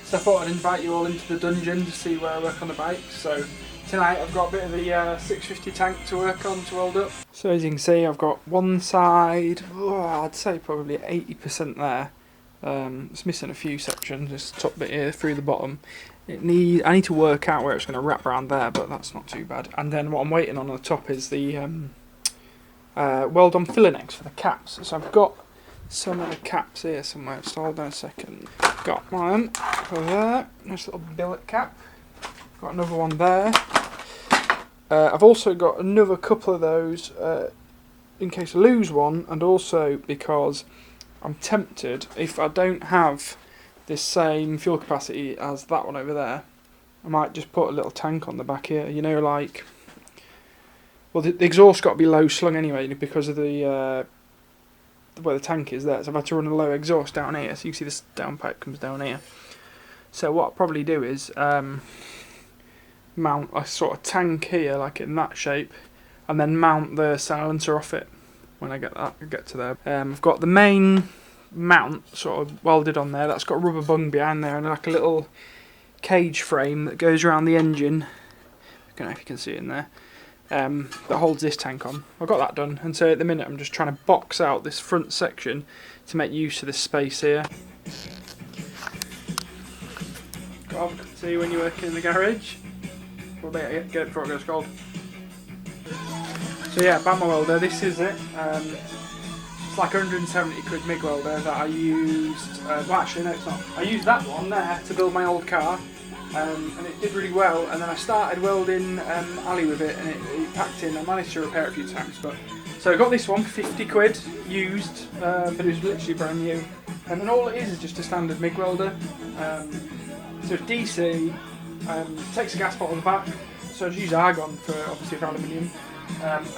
So I thought I'd invite you all into the dungeon to see where I work on the bike. So tonight I've got a bit of the 650 tank to work on to weld up. So as you can see, I've got one side, I'd say probably 80% there. It's missing a few sections, this top bit here through the bottom. I need to work out where it's going to wrap around there, but that's not too bad. And then what I'm waiting on the top is the weld on filler necks for the caps. So I've got some of the caps here somewhere, so hold on a second. Got one over there, nice little billet cap. Got another one there. I've also got another couple of those in case I lose one, and also because I'm tempted, if I don't have this same fuel capacity as that one over there, I might just put a little tank on the back here, you know, like, well, the exhaust's got to be low slung anyway because of the where the tank is there, so I've had to run a low exhaust down here, so you can see this downpipe comes down here. So what I'll probably do is mount a sort of tank here, like in that shape, and then mount the silencer off it when I get to there. I've got the main mount sort of welded on there, that's got a rubber bung behind there and like a little cage frame that goes around the engine. I don't know if you can see it in there. That holds this tank on. I've got that done, and so at the minute I'm just trying to box out this front section to make use of this space here. Got to see when you're working in the garage. Well, get it before it goes cold. So yeah, Bama welder, this is it. It's like 170 quid MIG welder that I used, well actually no it's not. I used that one there to build my old car. And it did really well, and then I started welding alley with it, and it packed in. I managed to repair it a few times, but so I got this one for 50 quid used, but it was literally brand new. And then all it is just a standard MIG welder. So it's DC, takes a gas bottle on the back, so I just use argon for obviously for aluminium.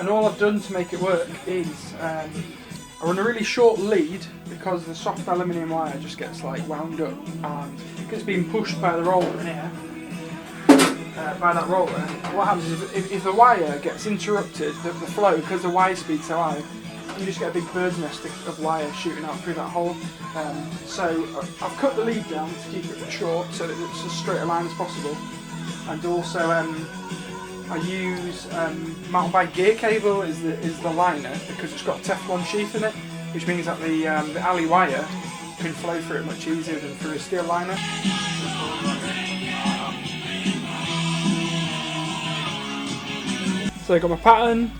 And all I've done to make it work is I run a really short lead because the soft aluminium wire just gets like wound up and it's being pushed by the roller in here, by that roller. What happens is if the wire gets interrupted, the flow, because the wire speed's so high, you just get a big bird's nest of wire shooting out through that hole. So I've cut the lead down to keep it short so that it's as straight a line as possible, and also I use mountain bike gear cable is the liner because it's got a Teflon sheath in it, which means that the alley wire can flow through it much easier than through a steel liner. So I got my pattern,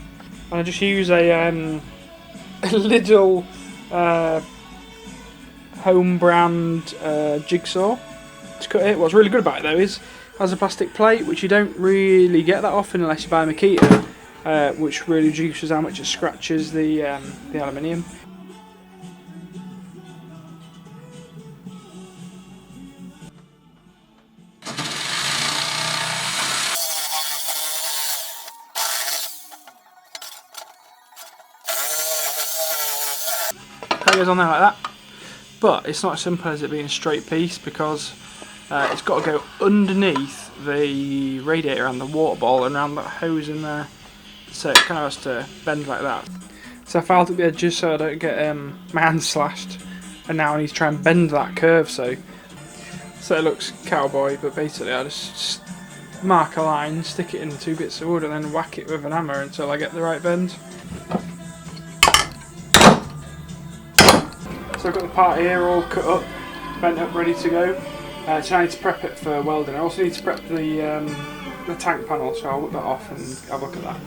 and I just use a little home brand jigsaw to cut it. What's really good about it though is has a plastic plate, which you don't really get that often unless you buy a Makita, which really reduces how much it scratches the aluminium. That goes on there like that, but it's not as simple as it being a straight piece because it's got to go underneath the radiator and the water ball and around that hose in there, so it kind of has to bend like that. So I filed up the edges so I don't get my hand slashed, and now I need to try and bend that curve so it looks cowboy, but basically I just mark a line, stick it in 2 bits of wood and then whack it with an hammer until I get the right bend. So I've got the part here all cut up, bent up, ready to go. So I need to prep it for welding. I also need to prep the tank panel, so I'll whip that off and have a look at that.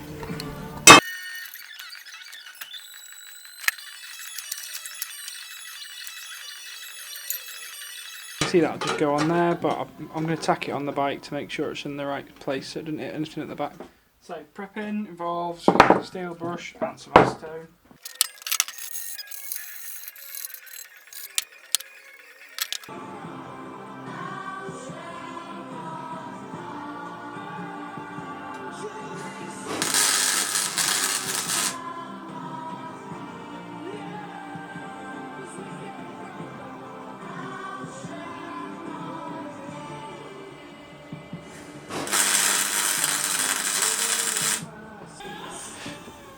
See, that'll just go on there, but I'm going to tack it on the bike to make sure it's in the right place so it doesn't hit anything at the back. So prepping involves steel brush and some acetone.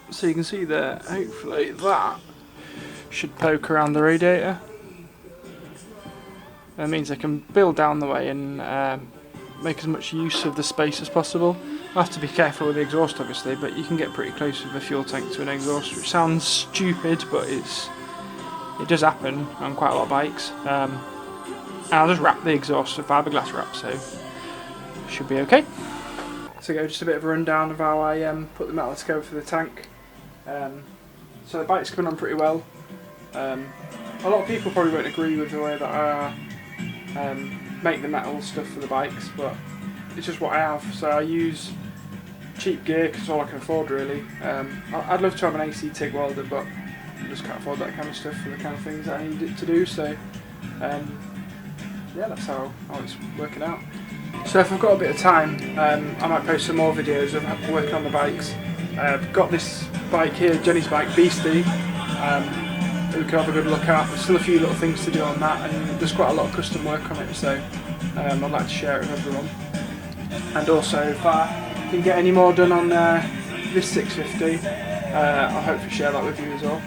So you can see there, hopefully that should poke around the radiator. It means I can build down the way and make as much use of the space as possible. I have to be careful with the exhaust obviously, but you can get pretty close with a fuel tank to an exhaust, which sounds stupid, but it does happen on quite a lot of bikes. And I'll just wrap the exhaust with fiberglass wrap, so should be okay. So just a bit of a rundown of how I put the metal together for the tank. So the bike's coming on pretty well. A lot of people probably won't agree with the way that I make the metal stuff for the bikes, but it's just what I have. So I use cheap gear because it's all I can afford really. I'd love to have an AC TIG welder, but I just can't afford that kind of stuff for the kind of things that I need it to do. So yeah, that's how it's working out. So if I've got a bit of time, I might post some more videos of working on the bikes. I've got this bike here, Jenny's bike, Beastie, that we can have a good look at. There's still a few little things to do on that, and there's quite a lot of custom work on it, so I'd like to share it with everyone. And also, if I can get any more done on this 650, I'll hopefully share that with you as well.